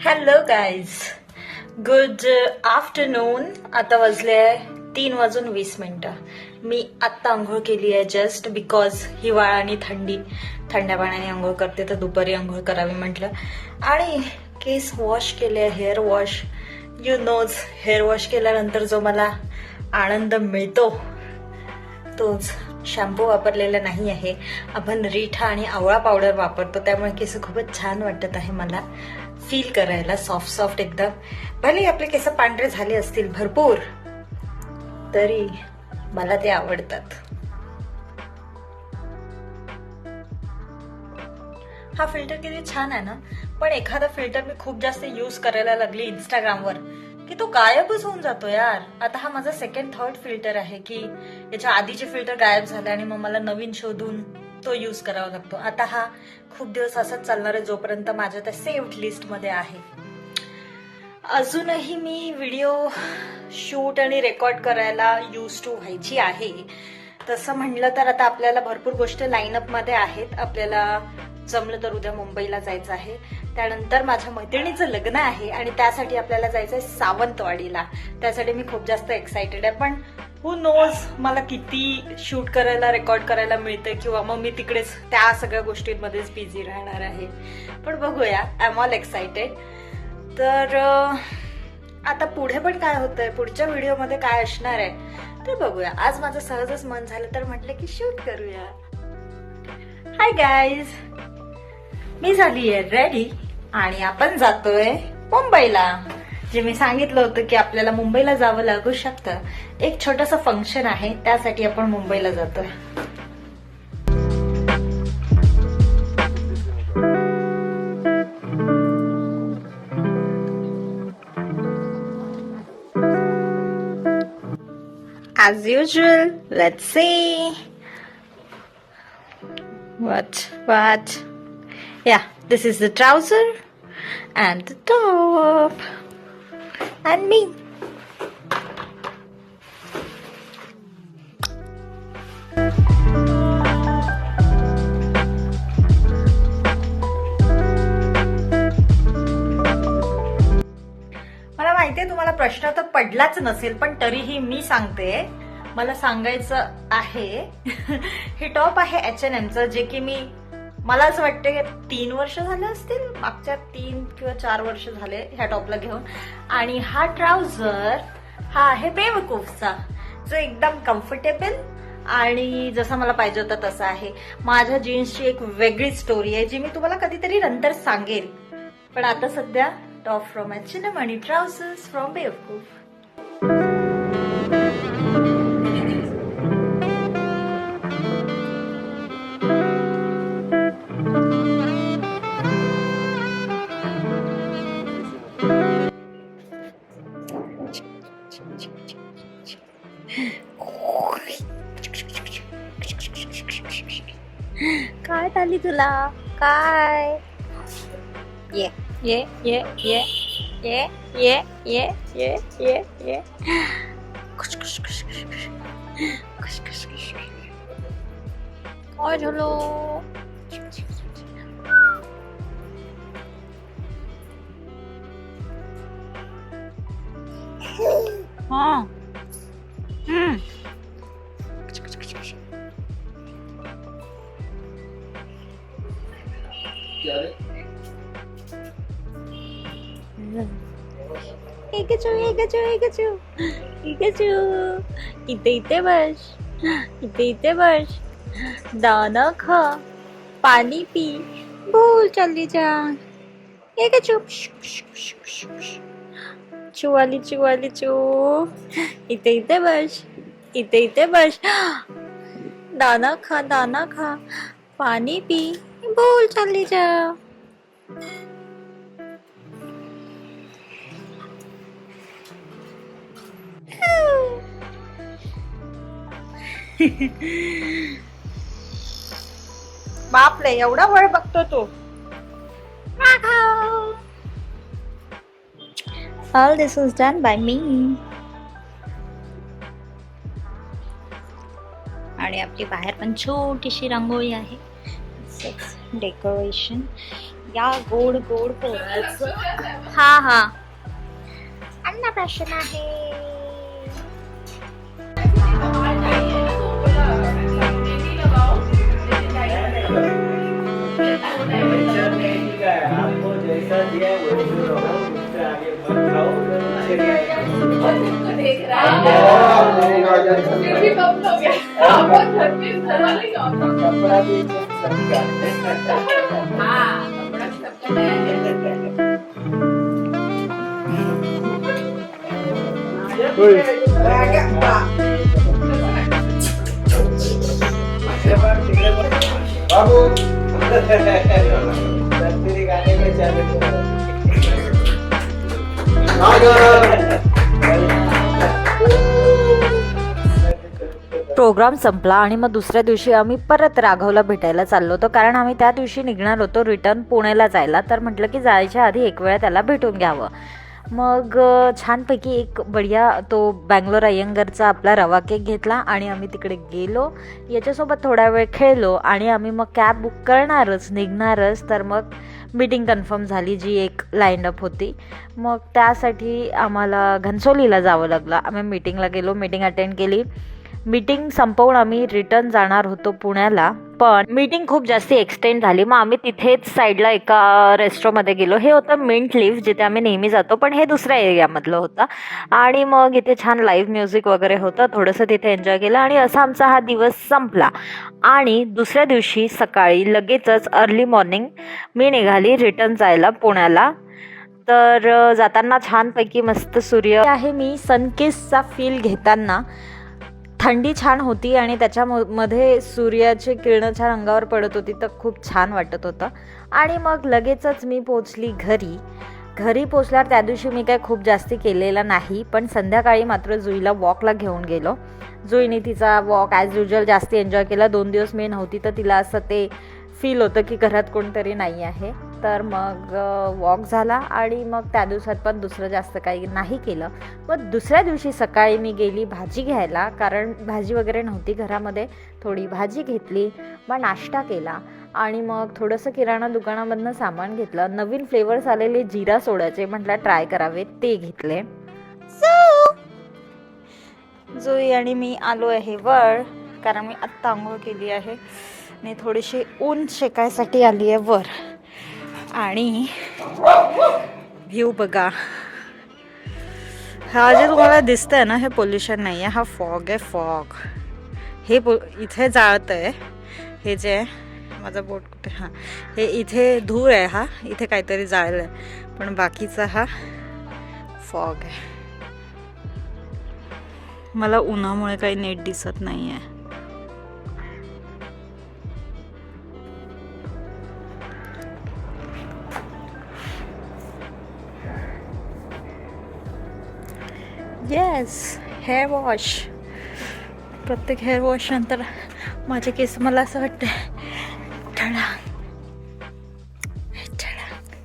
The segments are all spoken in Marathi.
Hello guys, good afternoon. आता वाजले आहे 3:20. मी आत्ता आंघोळ केली आहे जस्ट बिकॉज हिवाळा आणि थंड्या पाण्याने आंघोळ करते तर दुपारी आंघोळ करावी म्हटलं. आणि केस वॉश केले, hair wash. You knows, hair wash केल्यानंतर जो मला आनंद मिळतो तोच शॅम्पू वापरलेला नाही आहे. आपण रिठा आणि आवळा पावडर वापरतो त्यामुळे केस खूपच छान वाटत आहे मला फील करायला, सॉफ्ट सॉफ्ट एकदम. भले आपले केस पांढरे झाले असतील भरपूर तरी मला ते आवडतात. हा फिल्टर किती छान आहे ना. पण एखादा फिल्टर मी खूप जास्त यूज करायला लागली इंस्टाग्रामवर की तो गायबच होऊन जातो यार. आता हा माझा सेकंड थर्ड फिल्टर आहे की याच्या आधीचे फिल्टर गायब झाले आणि मग मला नवीन शोधून तो यूज करावा लागतो. आता हा खूप दिवस असाच चालणार आहे जोपर्यंत माझ्या त्या सेव्ड लिस्ट मध्ये आहे. अजूनही मी व्हिडिओ शूट आणि रेकॉर्ड करायला यूज टू व्हायची आहे. तसं म्हणलं तर आता आपल्याला भरपूर गोष्टी लाईनअप मध्ये आहेत. आपल्याला जमलं तर उद्या मुंबईला जायचं आहे, त्यानंतर माझ्या मैत्रिणीचं लग्न आहे आणि त्यासाठी आपल्याला जायचं आहे सावंतवाडीला. त्यासाठी मी खूप जास्त एक्साइटेड आहे. पण हु नोज मला किती शूट करायला रेकॉर्ड करायला मिळते किंवा मग मी तिकडेच त्या सगळ्या गोष्टींमध्येच बिझी राहणार आहे. पण बघूया, आय एम ऑल एक्साइटेड. तर आता पुढे पण काय होतंय, पुढच्या व्हिडिओमध्ये काय असणार आहे ते बघूया. आज माझं सहजच मन झालं तर म्हटलं की शूट करूया. हाय गाईज, मी झाली आहे रेडी आणि आपण जातोय मुंबईला. जे मी सांगितलं होतं की आपल्याला मुंबईला जावं लागू शकतं. एक छोटंसं फंक्शन आहे त्यासाठी आपण मुंबईला जातोय. As usual, let's see. What? Yeah, this is the trouser and the top and me. मला माहितीये तुम्हाला प्रश्न तर पडलाच नसेल, पण तरीही मी सांगते, मला सांगायचं आहे. हे टॉप आहे H&Mचं, जे की मला असं वाटतं की 3 वर्ष झाले असतील, मागच्या 3 किंवा 4 वर्ष झाले ह्या टॉपला घेऊन. आणि हा ट्राउझर हा आहे बेवकूफचा, जो एकदम कम्फर्टेबल आणि जसा मला पाहिजे होता तसा आहे. माझ्या जीन्सची एक वेगळी स्टोरी आहे जी मी तुम्हाला कधीतरी नंतर सांगेल. पण आता सध्या टॉप फ्रॉम H&M आणि ट्राउझर्स फ्रॉम बेवकूफ. काय झाली तुला? काय ये ये ये ये ये ये ये ये ये ये काय झालं? हा इथे बस, इथे बस, दाना खा, पाणी पी, भूल चालली जा. चुवाली चू. इथे बस, इथे बस, दाना खा, पाणी पी, भूल चालली जा. बापरे, एवढा वेळ बघतो तो. All this was done by me. आणि आपली बाहेर पण छोटीशी रांगोळी आहे. डेकोरेशन या गोड गोड पोळ्याचं. हा हा अन्नप्राशन आहे. आपको जैसा दिया वही रहो, उससे आगे मत जाओ। कपड़ा भी सभी बाबू तेरे गाने में चले प्रोग्राम संपला आणि मग दुसऱ्या दिवशी आम्ही परत राघवला भेटायला चाललो होतो, कारण आम्ही त्या दिवशी निघणार होतो रिटर्न पुण्याला जायला. तर म्हटलं की जायच्या आधी एक वेळा त्याला भेटून घ्यावं. मग छानपैकी एक बढिया तो बँगलोर अय्यंगरचा आपला रवा केक घेतला आणि आम्ही तिकडे गेलो. याच्यासोबत थोडा वेळ खेळलो आणि आम्ही मग कॅब बुक करणारच, निघणारच. तर मग मीटिंग कन्फर्म झाली, जी एक लाईनअप होती. मग त्यासाठी आम्हाला घनसोलीला जावं लागलं. आम्ही मीटिंगला गेलो, मीटिंग अटेंड केली. मीटिंग संपवून आम्ही रिटर्न जाणार होतो पुण्याला, पण मीटिंग खूप जास्ती एक्सटेंड झाली. मग आम्ही तिथेच साईडला एका रेस्टॉरंटमध्ये गेलो. हे होतं मिंट लीफ, जिथे आम्ही नेहमी जातो, पण हे दुसऱ्या एरियामधलं होतं. आणि मग इथे छान लाईव्ह म्युझिक वगैरे होतं, थोडंसं तिथे एन्जॉय केलं आणि असा आमचा हा दिवस संपला. आणि दुसऱ्या दिवशी सकाळी लगेचच अर्ली मॉर्निंग मी निघाली रिटर्न जायला पुण्याला. तर जाताना छानपैकी मस्त सूर्य आहे. मी सनकिसचा फील घेताना थंडी छान होती आणि त्याच्यामध्ये सूर्याची किरणं छान अंगावर पडत होती, तर खूप छान वाटत होतं. आणि मग लगेचच मी पोचली घरी पोचल्यावर त्या दिवशी मी काय खूप जास्ती केलेलं नाही, पण संध्याकाळी मात्र जुईला वॉकला घेऊन गेलो. जुईने तिचा वॉक ॲज युजल जास्ती एन्जॉय केला. 2 दिवस मी नव्हती तर तिला असं ते फील होतं की घरात कोणतरी नाही आहे. तर मग वॉक झाला आणि मग त्या दिवसात पण दुसरं जास्त काही नाही केलं. मग दुसऱ्या दिवशी सकाळी मी गेली भाजी घ्यायला, कारण भाजी वगैरे नव्हती घरामध्ये. थोडी भाजी घेतली, मग नाश्ता केला आणि मग थोडंसं किराणा दुकानामधनं सामान घेतलं. नवीन फ्लेवर्स आलेले जिरा सोड्याचे म्हटलं ट्राय करावे, ते घेतले. जुई आणि मी आलो आहे वर, कारण मी आत्ता आंघोळ केली आहे आणि थोडीशी ऊन शेकायसाठी आली आहे वर. आणि व्ह्यू बघा, हा जे तुम्हाला दिसतंय ना, हे पोल्युशन नाही आहे, हा फॉग आहे. फॉग हे इथे जाळत आहे. हे जे आहे, माझा बोट कुठे, हां, हे इथे धूर आहे, हा इथे काहीतरी जाळलं आहे, पण बाकीचा हा फॉग आहे. मला उन्हामुळे काही नीट दिसत नाही आहे. Yes, hair wash. प्रत्येक हेअर वॉश नंतर माझे केस मला असं वाटतं ठळक ठळक.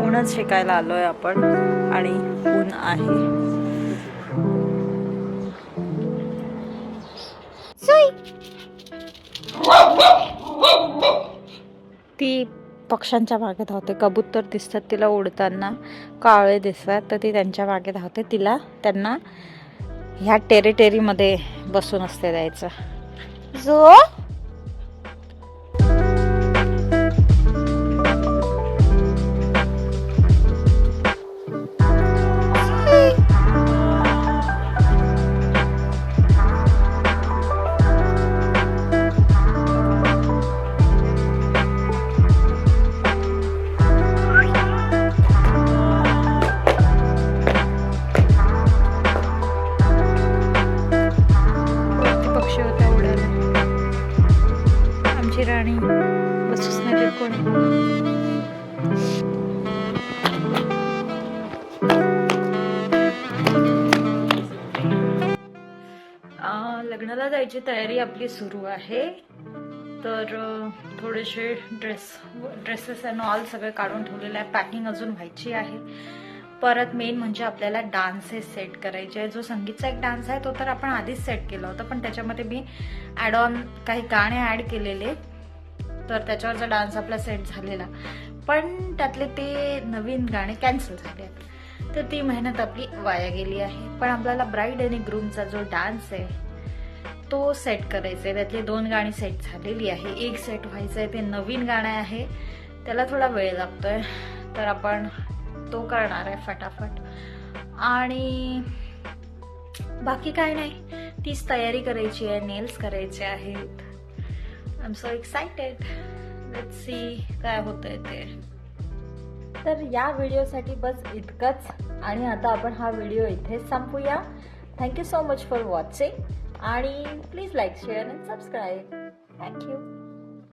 ऊनच शिकायला आलोय आपण आणि ऊन आहे. ती पक्ष्यांच्या मागे धावते. कबूतर दिसतात तिला उडताना, कावळे दिसतात, तर ती त्यांच्या मागे धावते. त्यांना ह्या टेरिटरीमध्ये बसून असते द्यायचं. जो राणी बसूच नाही देत कोणी. लग्नाला जायची तयारी आपली सुरू आहे. तर थोडेसे ड्रेसेस अँड ऑल सगळे काढून ठेवलेले आहे. पॅकिंग अजून व्हायची आहे, परत मेन म्हणजे आपल्याला डान्सेस सेट करायचे आहे. जो संगीतचा एक डान्स आहे तो तर आपण आधीच सेट केला होता, पण त्याच्यामध्ये मी ॲड ऑन काही गाणे ॲड केलेले, तर त्याच्यावरचा डान्स आपला सेट झालेला. पण त्यातले ते नवीन गाणे कॅन्सल झाले, तर ती मेहनत आपली वाया गेली आहे. पण आपल्याला ब्राईड आणि ग्रूमचा जो डान्स आहे तो सेट करायचा आहे. त्यातली 2 गाणी सेट झालेली आहे, एक सेट व्हायचं आहे, ते नवीन गाणं आहे, त्याला थोडा वेळ लागतोय, तर आपण तो करणार आहे फटाफट. आणि बाकी काय नाही, तीच तयारी करायची आहे, नेल्स करायचे आहेत. I am so excited, let's see काय होतंय ते. तर या व्हिडिओसाठी बस इतकंच, आणि आता आपण हा व्हिडिओ इथेच संपूया. Thank you so much for watching, आणि please like, share and subscribe. Thank you.